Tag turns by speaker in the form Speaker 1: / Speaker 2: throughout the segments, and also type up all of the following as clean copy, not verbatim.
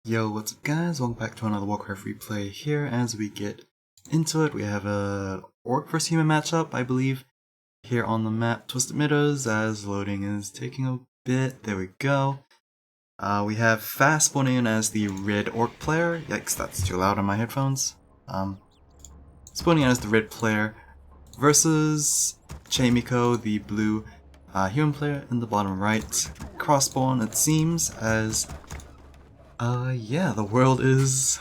Speaker 1: Yo, what's up guys? Welcome back to another Warcraft replay here. As we get into it, we have a orc vs human matchup, I believe, here on the map Twisted Meadows, as loading is taking a bit. There we go. We have Fast spawning in as the red orc player. Yikes, that's too loud on my headphones. Spawning in as the red player versus Chaemiko, the blue human player in the bottom right. Cross spawn, it seems, as yeah, the world is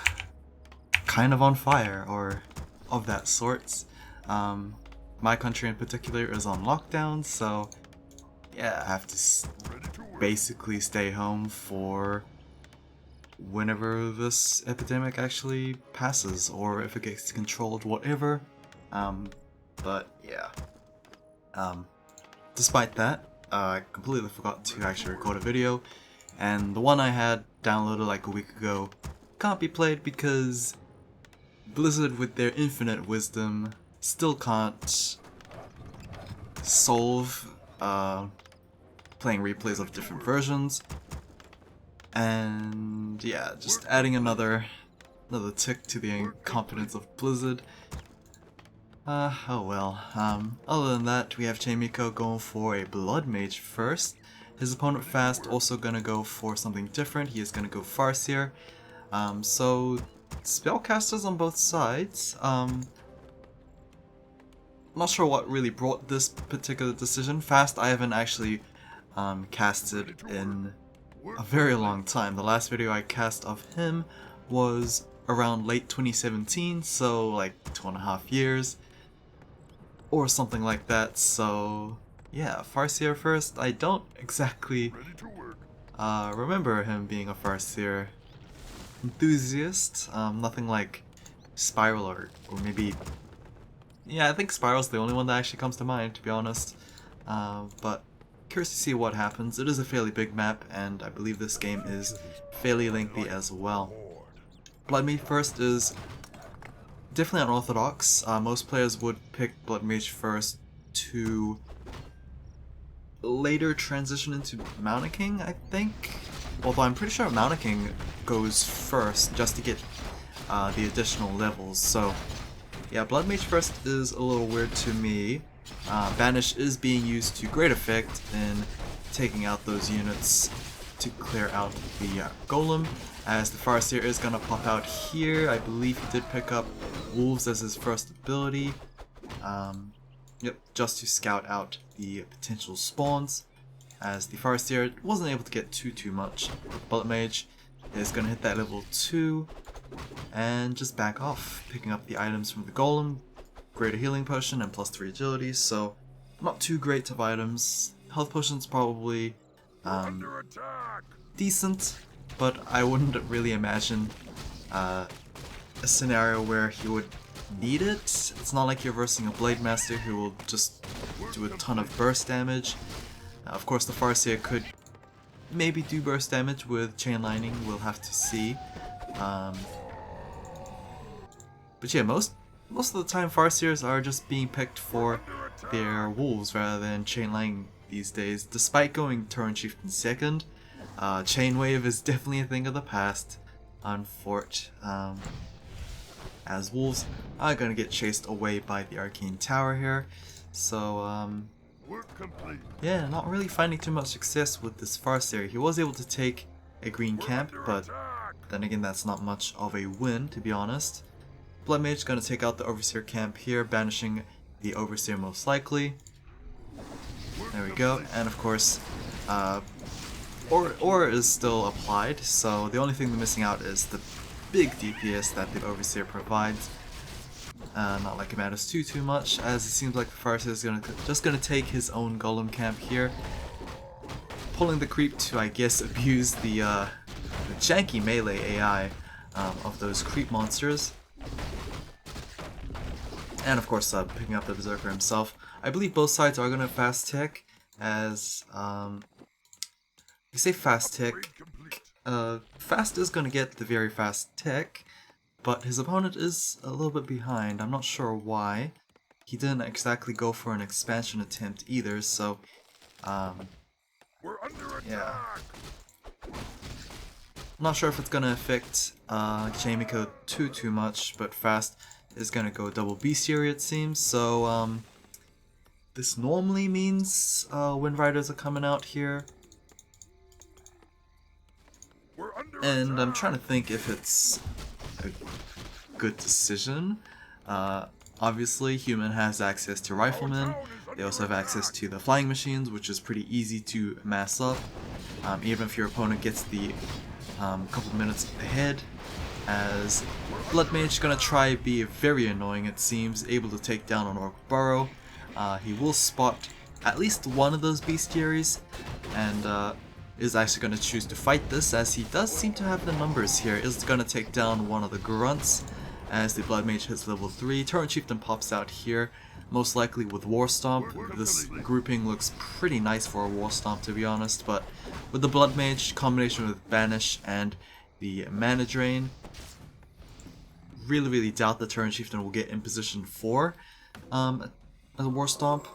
Speaker 1: kind of on fire, or of that sorts. My country in particular is on lockdown, so yeah, I have to basically stay home for whenever this epidemic actually passes, or if it gets controlled, whatever. But yeah. Despite that, I completely forgot to actually record a video, and the one I had downloaded like a week ago can't be played because Blizzard, with their infinite wisdom, still can't solve playing replays of different versions. And yeah, just adding another tick to the incompetence of Blizzard. Oh well. Other than that, we have Chaemiko going for a Blood Mage first. His opponent Fast also gonna go for something different. He is gonna go Farseer. So spellcasters on both sides. Not sure what really brought this particular decision. Fast, I haven't actually casted in a very long time. The last video I cast of him was around late 2017, so like 2.5 years or something like that. So yeah, Farseer first. I don't exactly remember him being a Farseer enthusiast. Nothing like Spiral or maybe... Yeah, I think Spiral's the only one that actually comes to mind, to be honest. But curious to see what happens. It is a fairly big map, and I believe this game is fairly lengthy as well. Blood Mage first is definitely unorthodox. Most players would pick Blood Mage first to later transition into Mountain King, I think. Although I'm pretty sure Mountain King goes first just to get the additional levels. So yeah, Blood Mage first is a little weird to me. Banish is being used to great effect in taking out those units to clear out the Golem, as the Farseer is going to pop out here. I believe he did pick up Wolves as his first ability. Yep, just to scout out the potential spawns, as the Farseer wasn't able to get too much. Blood Mage is going to hit that level 2 and just back off, picking up the items from the Golem, greater healing potion and +3 agility, so not too great of items. Health potions probably decent, but I wouldn't really imagine a scenario where he would need it. It's not like you're versing a Blade Master who will just do a ton of burst damage. Of course, the Farseer could maybe do burst damage with chain lining, we'll have to see. But yeah, most of the time Farseers are just being picked for their wolves rather than chain lining these days. Despite going Turn Chieftain second, Chain Wave is definitely a thing of the past, unfortunately. As wolves are gonna get chased away by the Arcane Tower here. So yeah, not really finding too much success with this Farseer. He was able to take a green camp, but then again that's not much of a win, to be honest. Blood Mage is going to take out the Overseer camp here, banishing the Overseer most likely. There we go, and of course, Aura is still applied, so the only thing they're missing out is the big DPS that the Overseer provides. Not like it matters too much, as it seems like the Farseer is just going to take his own Golem camp here, pulling the creep to, I guess, abuse the janky melee AI of those creep monsters. And of course, picking up the Berserker himself. I believe both sides are going to fast tech, as, you say fast tech, Fast is going to get the very fast tech, but his opponent is a little bit behind. I'm not sure why. He didn't exactly go for an expansion attempt either, so, yeah. Not sure if it's gonna affect Chaemiko too much, but Fast is gonna go double bestiary it seems, so this normally means Wind Riders are coming out here. And I'm trying to think if it's a good decision. Obviously, Human has access to Riflemen. They also have access to the Flying Machines, which is pretty easy to mass up, even if your opponent gets the couple minutes ahead. As Blood Mage gonna try be very annoying, it seems, able to take down an Orc Burrow. He will spot at least one of those bestiaries, and is actually going to choose to fight this, as he does seem to have the numbers here. Is going to take down one of the grunts as the Blood Mage hits level 3. Torrent Chieftain pops out here, most likely with War Stomp. This grouping looks pretty nice for a War Stomp, to be honest, but with the Blood Mage, combination with Banish and the Mana Drain, really doubt the Torrent Chieftain will get in position for a War Stomp.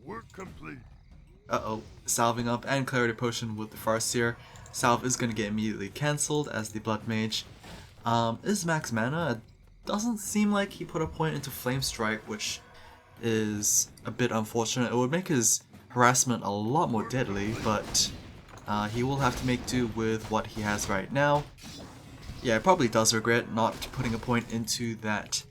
Speaker 2: Work complete.
Speaker 1: Uh-oh, salving up and Clarity Potion with the Farseer. Salve is going to get immediately cancelled as the Blood Mage is max mana. It doesn't seem like he put a point into Flame Strike, which is a bit unfortunate. It would make his harassment a lot more deadly, but he will have to make do with what he has right now. Yeah, it probably does regret not putting a point into that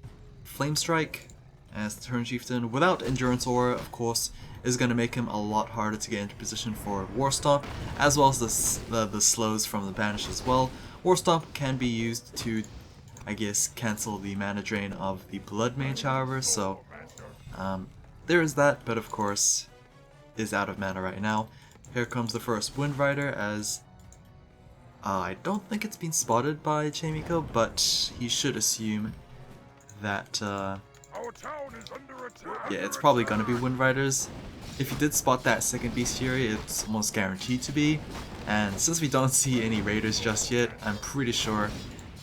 Speaker 1: Flame Strike, as the Torrent Chieftain, without Endurance Aura, of course, is going to make him a lot harder to get into position for War Stomp, as well as the slows from the Banish as well. War Stomp can be used to, I guess, cancel the mana drain of the Blood Mage, however, so there is that, but of course is out of mana right now. Here comes the first Wind Rider, as I don't think it's been spotted by Chaemiko, but he should assume that
Speaker 2: Our town is under attack.
Speaker 1: yeah, it's probably gonna be Wind Riders. If you did spot that second bestiary, it's almost guaranteed to be. And since we don't see any Raiders just yet, I'm pretty sure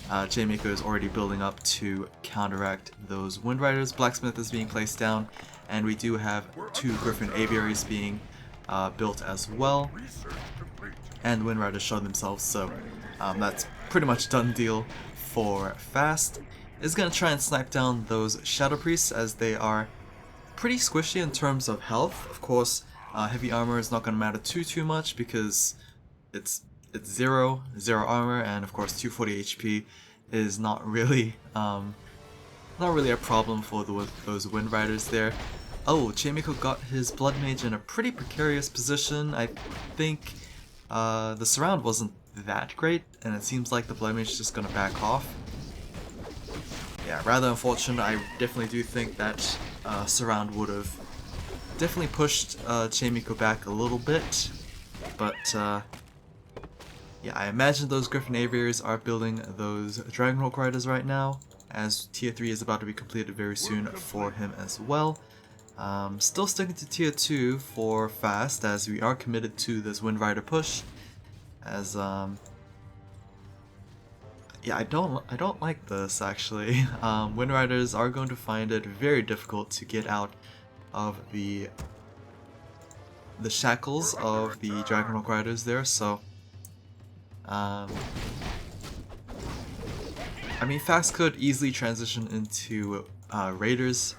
Speaker 1: Chaemiko is already building up to counteract those Wind Riders. Blacksmith is being placed down, and we do have 2 Griffin Aviaries being built as well. And Wind Riders show themselves, so that's pretty much done deal for Fast. Is going to try and snipe down those Shadow Priests, as they are pretty squishy in terms of health. Of course, heavy armor is not going to matter too much because it's zero armor, and of course 240 HP is not really a problem for those Wind Riders there. Oh, Chaemiko got his Blood Mage in a pretty precarious position. I think the surround wasn't that great, and it seems like the Blood Mage is just going to back off. Yeah, rather unfortunate. I definitely do think that surround would have definitely pushed Chaemiko back a little bit, but yeah, I imagine those Griffin Aviaries are building those Dragonhawk Riders right now, as Tier 3 is about to be completed very soon for him as well. Still sticking to Tier 2 for Fast, as we are committed to this Wind Rider push, as yeah, I don't like this actually. Wind Riders are going to find it very difficult to get out of the shackles of the Dragonhawk Riders there, so I mean, Fast could easily transition into Raiders.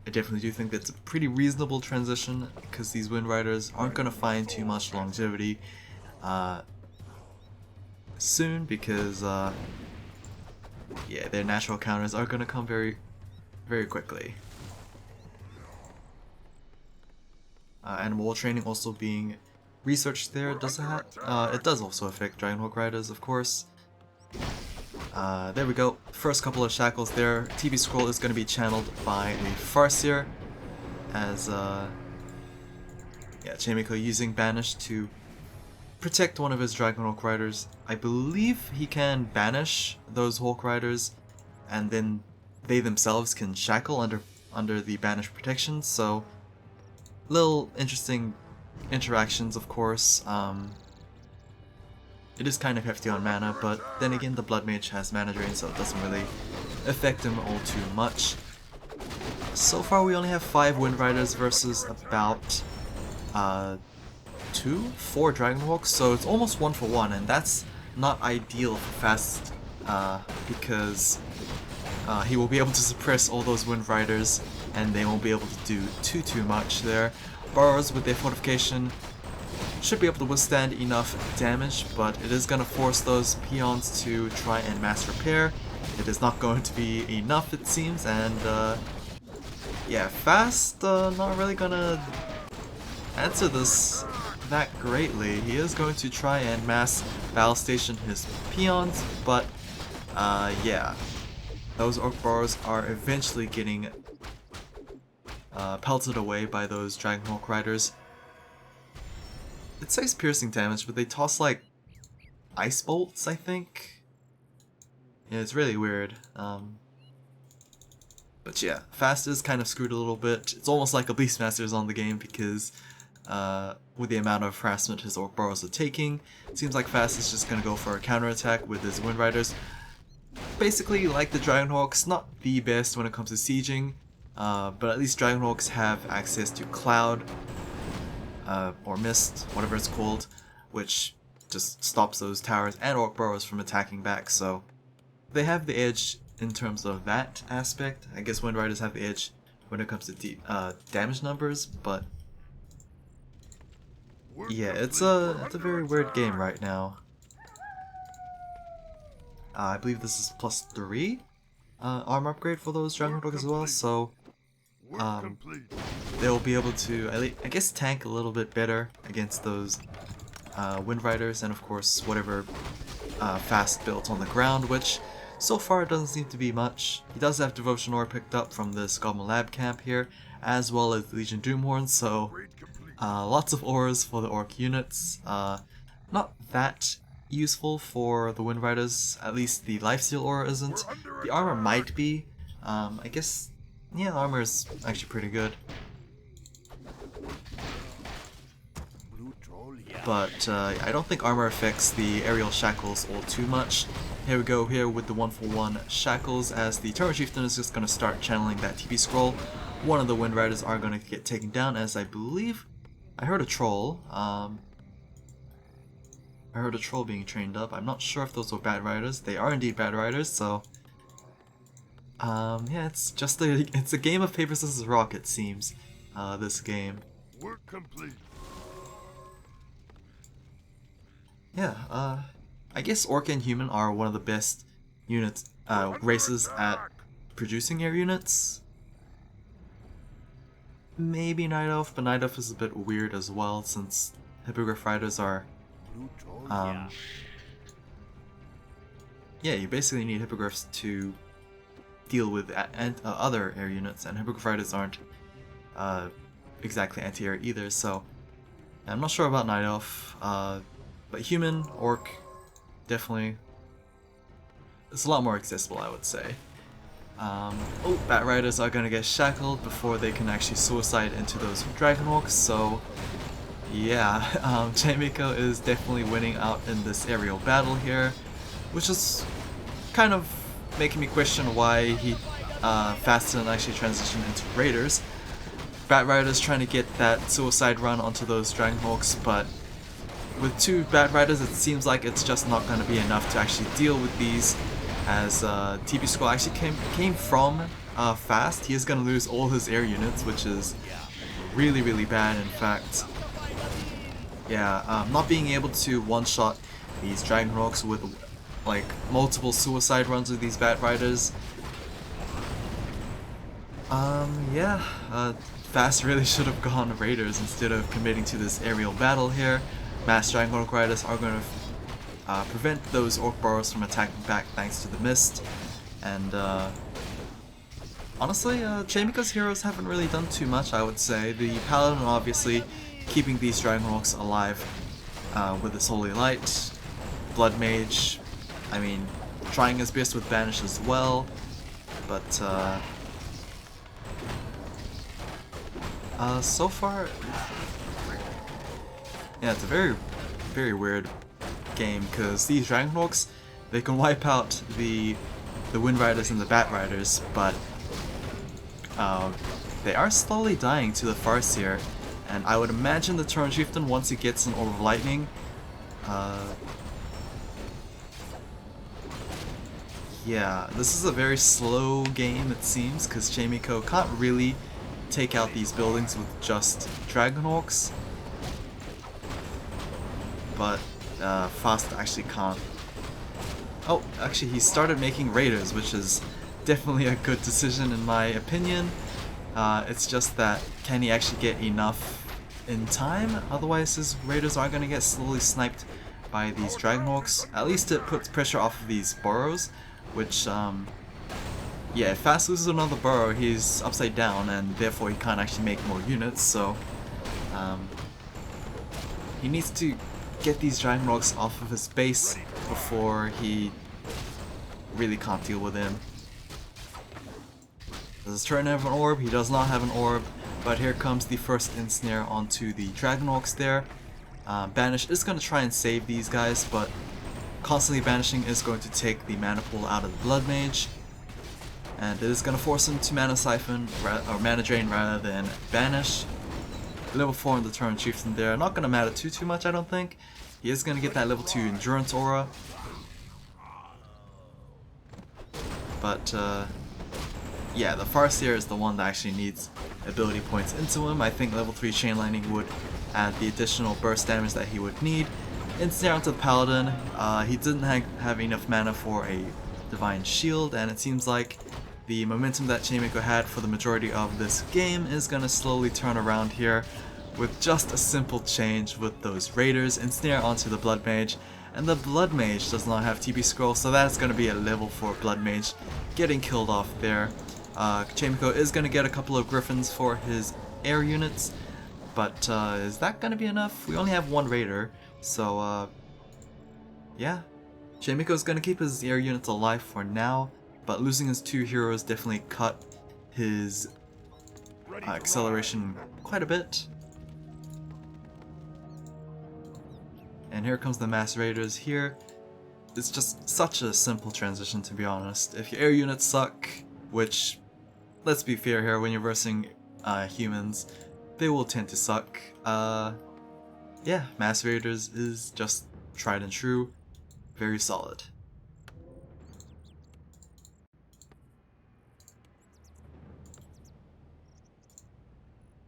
Speaker 1: I definitely do think that's a pretty reasonable transition, because these Wind Riders aren't going to find too much longevity soon, because yeah, their natural counters are going to come very quickly. Animal training also being researched there. Does it does also affect Dragonhawk Riders, of course. There we go. First couple of shackles there. TB Scroll is going to be channeled by a Farseer, as yeah, Chaemiko using Banish to protect one of his Dragonhawk Riders. I believe he can banish those Hawk Riders, and then they themselves can shackle under the Banish protection, so little interesting interactions, of course. It is kind of hefty on mana, but then again the Blood Mage has mana drain, so it doesn't really affect him all too much. So far we only have 5 Wind Riders versus about 4 Dragonhawks, so it's almost 1 for 1, and that's not ideal for Fast because he will be able to suppress all those Wind Riders and they won't be able to do too much there. Burrows with their fortification should be able to withstand enough damage, but it is going to force those peons to try and mass repair. It is not going to be enough, it seems, and yeah, Fast not really gonna answer this that greatly. He is going to try and mass battle station his peons, but yeah, those Orc Burrows are eventually getting pelted away by those Dragonhawk Riders. It says piercing damage, but they toss like ice bolts, I think. Yeah, it's really weird. But yeah, Fast is kind of screwed a little bit. It's almost like a Beastmaster is on the game because with the amount of harassment his Orc Burrows are taking, it seems like Fast is just going to go for a counterattack with his Wind Riders. Basically, like the Dragonhawks, not the best when it comes to sieging, but at least Dragonhawks have access to Cloud, or Mist, whatever it's called, which just stops those towers and Orc Burrows from attacking back, so they have the edge in terms of that aspect. I guess Wind Riders have the edge when it comes to damage numbers, but yeah, it's a very weird game right now. I believe this is +3 armor upgrade for those Dragonhawks as well, so they'll be able to, I guess, tank a little bit better against those Wind Riders, and of course whatever Fast built on the ground, which so far it doesn't seem to be much. He does have Devotion Ore picked up from this Goblin Lab camp here, as well as Legion Doomhorn, so lots of ores for the Orc units. Not that useful for the Wind Riders, at least the Lifesteal ore isn't. The armor might be. I guess, yeah, the armor is actually pretty good. But I don't think armor affects the aerial shackles all too much. Here we go here with the 1-for-1 shackles, as the Terror Chieftain is just going to start channeling that TP scroll. One of the Wind Riders are going to get taken down, as I believe I heard a troll. I heard a troll being trained up. I'm not sure if those were Bat Riders. They are indeed Bat Riders, so yeah, it's just it's a game of paper, scissors, rock, it seems. This game.
Speaker 2: Work complete.
Speaker 1: Yeah, I guess Orc and Human are one of the best units, races at producing air units. Maybe Night Elf, but Night Elf is a bit weird as well, since Hippogriff Riders are, yeah, you basically need Hippogriffs to deal with other air units, and Hippogriff Riders aren't exactly anti-air either, so I'm not sure about Night Elf, but Human, Orc, definitely, it's a lot more accessible, I would say. Oh, Bat Riders are gonna get shackled before they can actually suicide into those Dragonhawks, so yeah, Chaemiko is definitely winning out in this aerial battle here, which is kind of making me question why he Fast didn't actually transition into Raiders. Bat Riders trying to get that suicide run onto those Dragonhawks, but with 2 Bat Riders it seems like it's just not going to be enough to actually deal with these, as TP Scroll actually came from Fast. He is going to lose all his air units, which is really bad, in fact. Yeah, not being able to one-shot these Dragonhawks with like multiple suicide runs with these Bat Riders. Yeah, Fast really should have gone Raiders instead of committing to this aerial battle here. Mass Dragonhawk Riders are going to prevent those Orc Burrows from attacking back thanks to the Mist, and honestly, Chaemiko's heroes haven't really done too much, I would say. The Paladin obviously keeping these Dragonhawks alive with his Holy Light. Blood Mage, I mean, trying his best with Banish as well, but so far, yeah, it's a very weird game, because these Dragonhawks, they can wipe out the Wind Riders and the Bat Riders, but they are slowly dying to the Farseer, And I would imagine the Turn Chieftain, once he gets an Orb of Lightning, yeah, this is a very slow game it seems, because Chaemiko can't really take out these buildings with just Dragon Orcs. But Fast actually can't. Oh, actually he started making Raiders, which is definitely a good decision in my opinion. It's just that, can he actually get enough in time? Otherwise his Raiders are going to get slowly sniped by these Dragon Orcs. At least it puts pressure off of these burrows, which, yeah, if Fast loses another burrow, he's upside down, and therefore he can't actually make more units, so he needs to get these Dragon Orcs off of his base before he really can't deal with him. Does his turn have an orb? He does not have an orb, but here comes the first ensnare onto the Dragon Orcs there. Banish is going to try and save these guys, but constantly banishing is going to take the mana pool out of the Blood Mage, and it is going to force him to mana siphon or mana drain rather than banish. Level 4 on the Turn Chieftain there, not going to matter too much I don't think. He is going to get that level 2 Endurance Aura, but yeah, the Farseer is the one that actually needs ability points into him. I think level 3 Chain Lightning would add the additional burst damage that he would need. Ensnare onto the Paladin. He didn't have enough mana for a Divine Shield, and it seems like the momentum that Chaemiko had for the majority of this game is going to slowly turn around here with just a simple change with those Raiders. Ensnare onto the Blood Mage, and the Blood Mage does not have TP Scroll, so that's going to be a level 4 Blood Mage getting killed off there. Chaemiko is going to get a couple of Griffins for his air units, but is that going to be enough? We only have one Raider, so yeah. Chaemiko is going to keep his air units alive for now, but losing his 2 heroes definitely cut his acceleration quite a bit. And here comes the Mass Raiders here. It's just such a simple transition, to be honest. If your air units suck, which, let's be fair here, when you're versing humans, they will tend to suck. Yeah, Mass Raiders is just tried and true, very solid.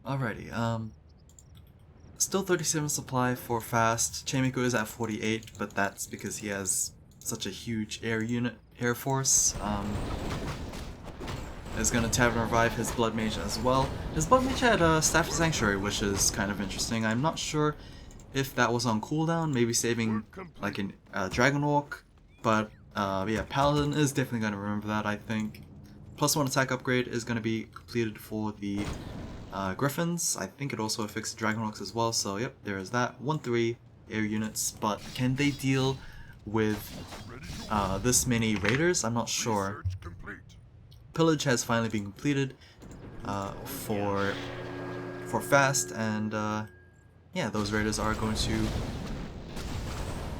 Speaker 1: Alrighty, still 37 supply for Fast. Chaemiko is at 48, but that's because he has such a huge air force. Is going to Tavern Revive his Blood Mage as well. His Blood Mage had Staff of Sanctuary, which is kind of interesting. I'm not sure if that was on cooldown, maybe saving like a Dragon Orc, but yeah, Paladin is definitely going to remember that, I think. +1 attack upgrade is going to be completed for the Griffins. I think it also affects the Dragon Orcs as well, so yep, there is that. 1-3 air units, but can they deal with this many Raiders? I'm not sure. Pillage has finally been completed for Fast, and yeah, those Raiders are going to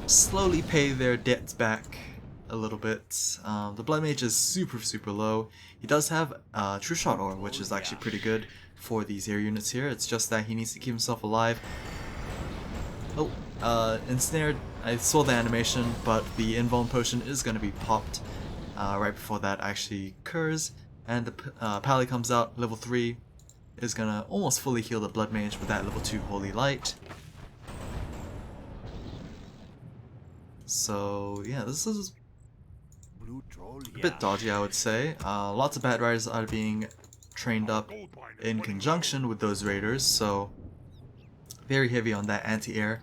Speaker 1: slowly pay their debts back a little bit. The Blood Mage is super low. He does have True Shot Ore, which is actually pretty good for these air units here. It's just that he needs to keep himself alive. Oh, Ensnared, I saw the animation, but the Invuln Potion is going to be popped right before that actually occurs, and the Pally comes out, level 3, is going to almost fully heal the Blood Mage with that level 2 Holy Light. So yeah, this is a bit dodgy, I would say. Lots of Bat Riders are being trained up in conjunction with those Raiders, so very heavy on that anti-air.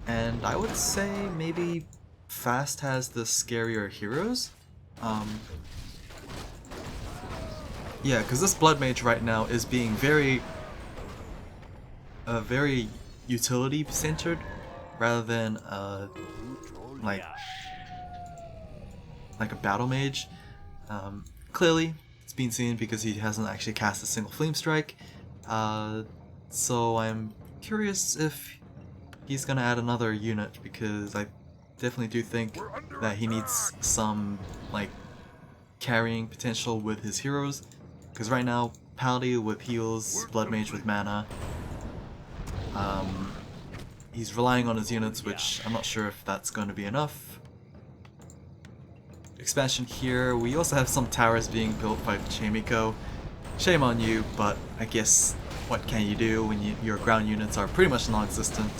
Speaker 1: And I would say maybe Fast has the scarier heroes. Yeah, because this Blood Mage right now is being very utility centered rather than like a battle mage. Clearly it's been seen because he hasn't actually cast a single Flame Strike, so I'm curious if he's gonna add another unit, because I definitely do think that he needs some like carrying potential with his heroes, because right now Pally with heals, Blood Mage with mana. He's relying on his units, which I'm not sure if that's going to be enough. Expansion here, we also have some towers being built by Chaemiko. Shame on you, but I guess what can you do when your ground units are pretty much non-existent.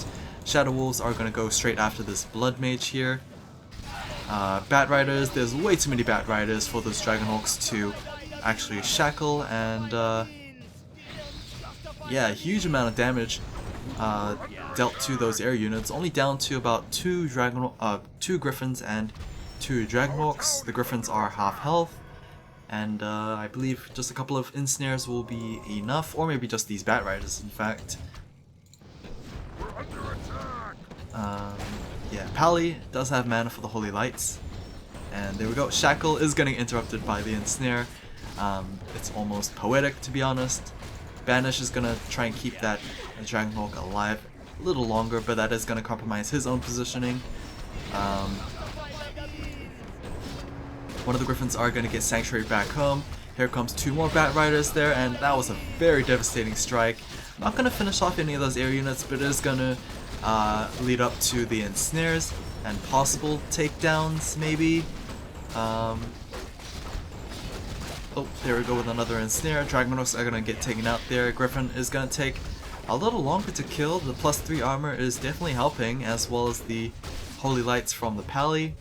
Speaker 1: Shadow Wolves are going to go straight after this Blood Mage here. Bat Riders, there's way too many Bat Riders for those Dragonhawks to actually shackle, and yeah, huge amount of damage dealt to those air units, only down to about two Griffins and 2 Dragonhawks. The Griffins are half health, and I believe just a couple of Ensnares will be enough, or maybe just these Bat Riders in fact. Yeah, Pally does have mana for the Holy Lights, and there we go. Shackle is getting interrupted by the Ensnare. It's almost poetic, to be honest. Banish is gonna try and keep that Dragonhawk alive a little longer, but that is gonna compromise his own positioning. One of the Griffins are gonna get Sanctuary back home. Here comes 2 more Bat Riders there, and that was a very devastating strike. Not gonna finish off any of those air units, but it is gonna lead up to the Ensnares and possible takedowns, maybe. Oh, there we go with another Ensnare. Dragonhawks are gonna get taken out there. Griffin is gonna take a little longer to kill. The +3 armor is definitely helping, as well as the Holy Lights from the Pally.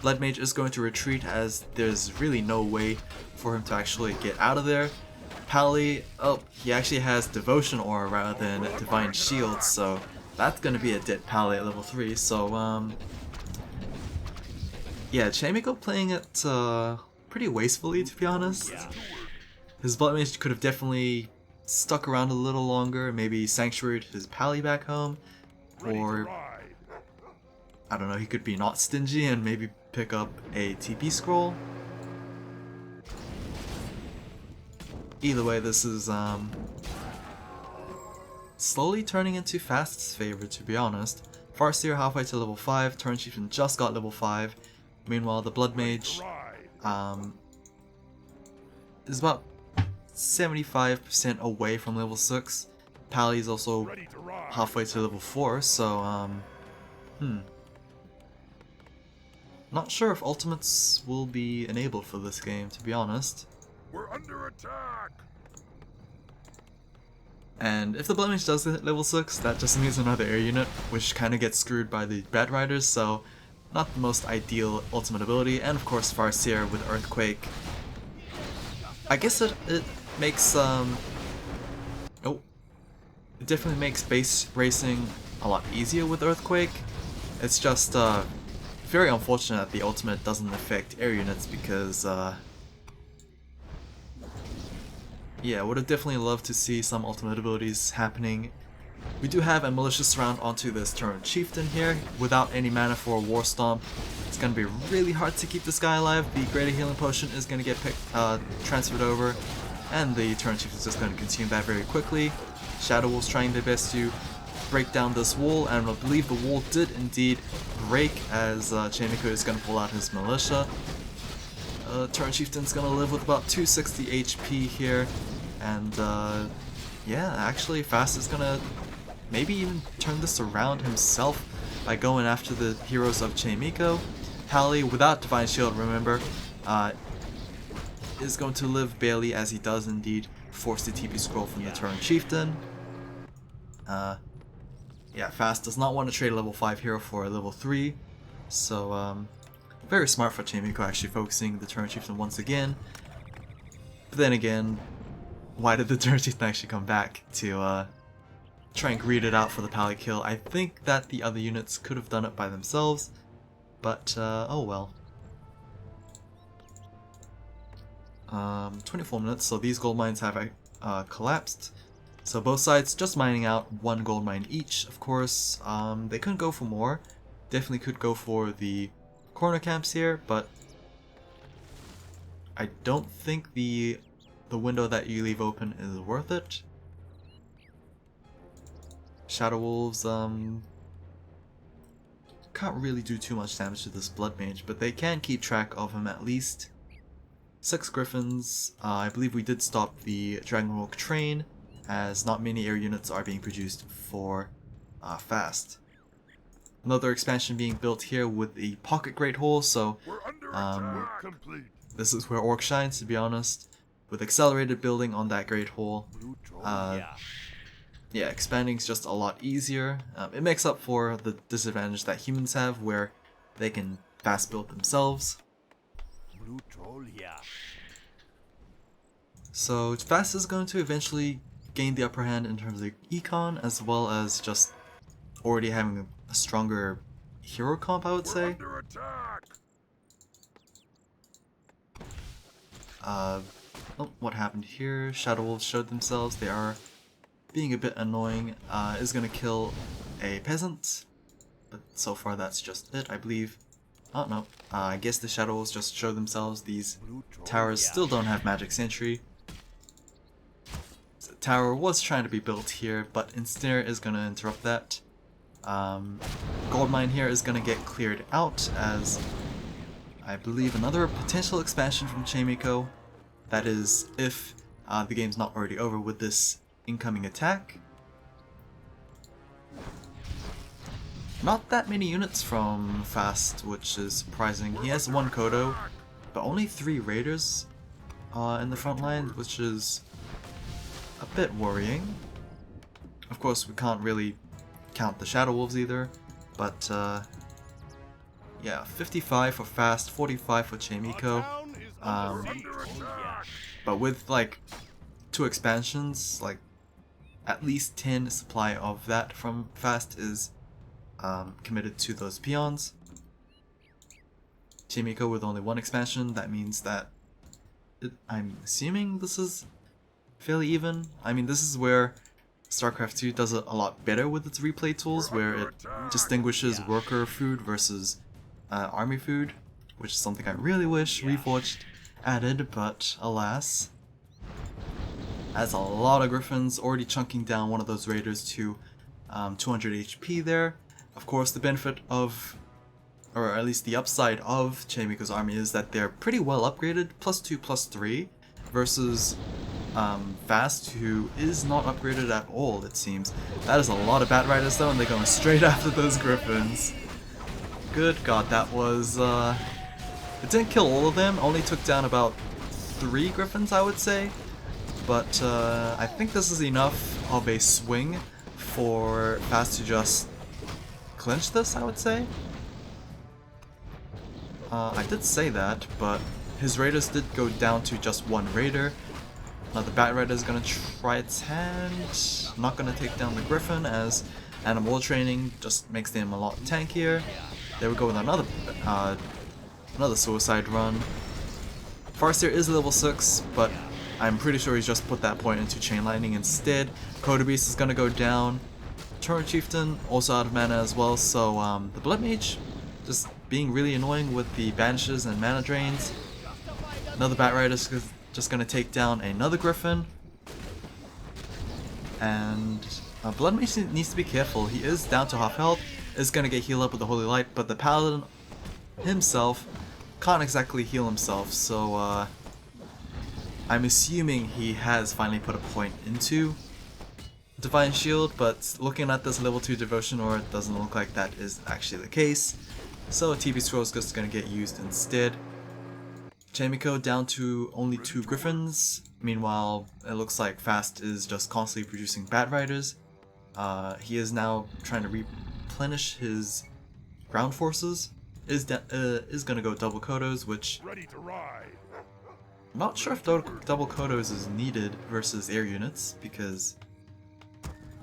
Speaker 1: Blood Mage is going to retreat, as there's really no way for him to actually get out of there. Pally, oh, he actually has Devotion Aura rather than Divine Shield, so that's gonna be a dead Pally at level 3. So yeah, Chaemiko playing it pretty wastefully, to be honest. His Blood Mage could have definitely stuck around a little longer, maybe sanctuaried his Pally back home, or I don't know, he could be not stingy and maybe pick up a TP scroll. Either way, this is slowly turning into Fast's favor, to be honest. Farseer halfway to level 5, Turn Chieftain just got level 5. Meanwhile, the Blood Mage is about 75% away from level 6. Pally is also halfway to level 4, so not sure if ultimates will be enabled for this game, to be honest.
Speaker 2: We're under attack.
Speaker 1: And if the Blood Mage does hit level 6, that just means another air unit, which kind of gets screwed by the Bat Riders, so not the most ideal ultimate ability. And of course Farseer with Earthquake. I guess it makes it definitely makes base racing a lot easier with Earthquake. It's just very unfortunate that the ultimate doesn't affect air units, because yeah, would have definitely loved to see some ultimate abilities happening. We do have a Malicious Surround onto this Turn Chieftain here. Without any mana for a War Stomp, it's going to be really hard to keep this guy alive. The Greater Healing Potion is going to get transferred over, and the Turn Chieftain is just going to consume that very quickly. Shadow Wolves trying their best to break down this wall, and I believe the wall did indeed break, as Chaemiko is going to pull out his Militia. Turn Chieftain's going to live with about 260 HP here, and yeah, actually Fast is going to maybe even turn this around himself by going after the heroes of Chaemiko. Pally, without Divine Shield, remember, is going to live barely, as he does indeed force the TP scroll from the Turn Chieftain. Yeah, Fast does not want to trade a level 5 hero for a level 3, so very smart for Chaemiko actually focusing the Turn Chieftain once again. But then again, why did the Turn Chieftain actually come back to try and greed it out for the Pally kill? I think that the other units could have done it by themselves, but oh well. 24 minutes, so these gold mines have collapsed. So both sides just mining out 1 gold mine each, of course. They couldn't go for more. Definitely could go for the corner camps here, but I don't think the window that you leave open is worth it. Shadow Wolves can't really do too much damage to this Blood Mage, but they can keep track of him at least. 6 griffins. I believe we did stop the Dragon Walk train, as not many air units are being produced for fast. Another expansion being built here with the pocket great hole, so
Speaker 2: We're under attack. Complete.
Speaker 1: this is where Orc shines, to be honest. With accelerated building on that great hole, yeah, expanding's just a lot easier. It makes up for the disadvantage that humans have, where they can fast build themselves. So fast is going to eventually gain the upper hand in terms of econ, as well as just already having a stronger hero comp, I would
Speaker 2: We're
Speaker 1: say.
Speaker 2: under attack.
Speaker 1: Oh, what happened here? Shadow Wolves showed themselves. They are being a bit annoying. Is gonna kill a peasant, but so far that's just it, I believe. Oh no, I guess the Shadow Wolves just showed themselves. These towers still don't have magic sentry. So the tower was trying to be built here, but Ensnare is gonna interrupt that. Gold mine here is gonna get cleared out, as I believe another potential expansion from Chaemiko. That is, if the game's not already over with this incoming attack. Not that many units from Fast, which is surprising. He has 1 Kodo, but only 3 Raiders in the front line, which is a bit worrying. Of course, we can't really count the Shadow Wolves either, but yeah, 55 for Fast, 45 for Chaemiko. But with like 2 expansions, like at least 10 supply of that from Fast is committed to those peons. Chaemiko with only 1 expansion, that means that I'm assuming this is fairly even. I mean, this is where StarCraft 2 does it a lot better with its replay tools, where it distinguishes worker food versus army food, which is something I really wish Reforged added, but alas. Has a lot of griffins, already chunking down one of those raiders to 200 HP there. Of course, the benefit of, or at least the upside of Chaemiko's army is that they're pretty well upgraded, +2, +3, versus Fast, who is not upgraded at all, it seems. That is a lot of Bat Riders though, and they're going straight after those griffins. Good god, that was, it didn't kill all of them, only took down about 3 griffins, I would say. But I think this is enough of a swing for Fast to just clinch this, I would say. I did say that, but his raiders did go down to just 1 raider. Now the Bat Rider is going to try its hand. Not going to take down the Griffin, as animal training just makes them a lot tankier. There we go with another suicide run. Farseer is level 6, but I'm pretty sure he's just put that point into Chain Lightning instead. Kodo Beast is going to go down. Torrent Chieftain also out of mana as well, so the Blood Mage just being really annoying with the banishes and mana drains. Another Bat Rider is just going to take down another Griffin. And Blood Mage needs to be careful. He is down to half health, is going to get healed up with the Holy Light, but the Paladin himself can't exactly heal himself, so I'm assuming he has finally put a point into Divine Shield, but looking at this level 2 Devotion Aura, it doesn't look like that is actually the case. So TB Scroll is just going to get used instead. Chaemiko down to only 2 Griffins. Meanwhile, it looks like Fast is just constantly producing Bat Riders. He is now trying to replenish his ground forces. Is going to go double Kodos, which
Speaker 2: Ready to ride.
Speaker 1: I'm not sure if double Kodos is needed versus air units, because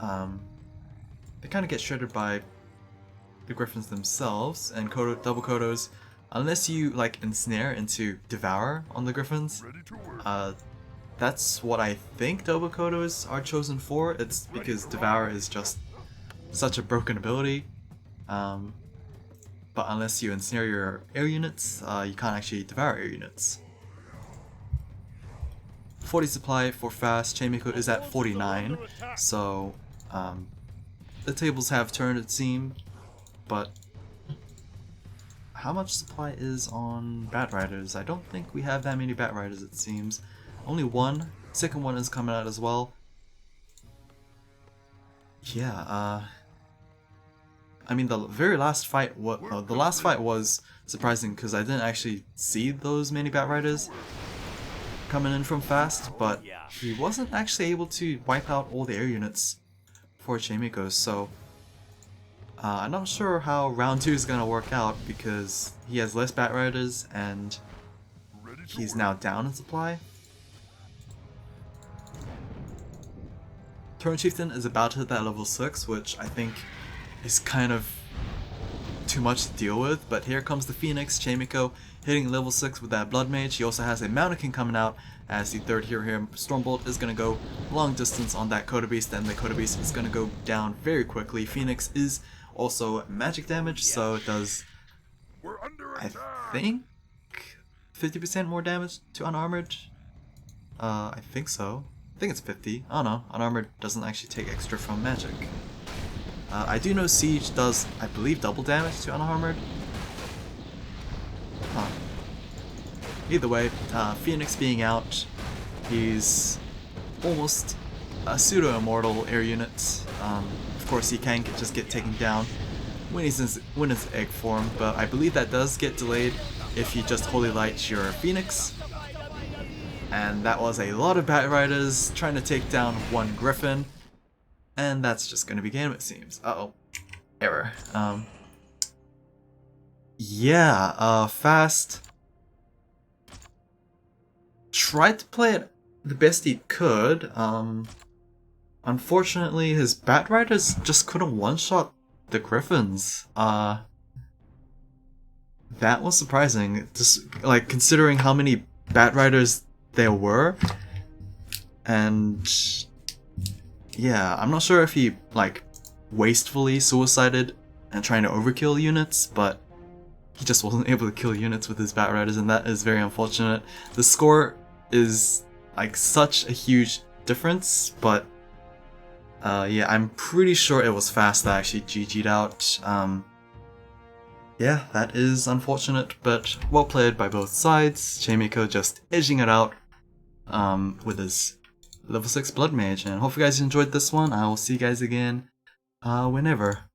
Speaker 1: they kind of get shredded by the Griffins themselves, and double Kodos, unless you like ensnare into Devour on the Griffins,
Speaker 2: Ready to work.
Speaker 1: that's what I think double Kodos are chosen for. It's because Devour is just such a broken ability. But unless you ensnare your air units, you can't actually Devour air units. 40 supply for Fast. Chaemiko is at 49, so the tables have turned, it seems, but how much supply is on Bat Riders. I don't think we have that many Bat Riders, it seems. Only one. Second one is coming out as well. Yeah, I mean, the very last fight, the last fight was surprising because I didn't actually see those many Bat Riders coming in from fast, but he wasn't actually able to wipe out all the air units for Chaemiko, so I'm not sure how round 2 is going to work out because he has less Bat Riders and he's now down in supply. Throne Chieftain is about to hit that level 6, which I think is kind of too much to deal with, but here comes the Phoenix, Chaemiko, hitting level 6 with that Blood Mage. He also has a Mannequin coming out as the third hero here. Stormbolt is going to go long distance on that Coda Beast, and the Coda Beast is going to go down very quickly. Phoenix is also magic damage, so it does, I think, 50% more damage to unarmored. I think so. I think it's 50. I don't know. Unarmored doesn't actually take extra from magic. I do know Siege does, I believe, double damage to unarmored. Huh. Either way, Phoenix being out, he's almost a pseudo-immortal air unit. Of course, he can just get taken down when he's in his egg form, but I believe that does get delayed if you just Holy Light your Phoenix. And that was a lot of Bat Riders trying to take down one Griffin. And that's just gonna be game, it seems. Uh-oh. Error. Yeah, Fast tried to play it the best he could. Unfortunately, his Bat Riders just couldn't one-shot the Griffins. That was surprising. Just, like, considering how many Bat Riders there were. And yeah, I'm not sure if he, like, wastefully suicided and trying to overkill units, but he just wasn't able to kill units with his Bat Riders, and that is very unfortunate. The score is, like, such a huge difference, but yeah, I'm pretty sure it was Fast that actually GG'd out. Yeah, that is unfortunate, but well played by both sides. Chaemiko just edging it out with his level 6 Blood Mage, and hope you guys enjoyed this one. I will see you guys again whenever.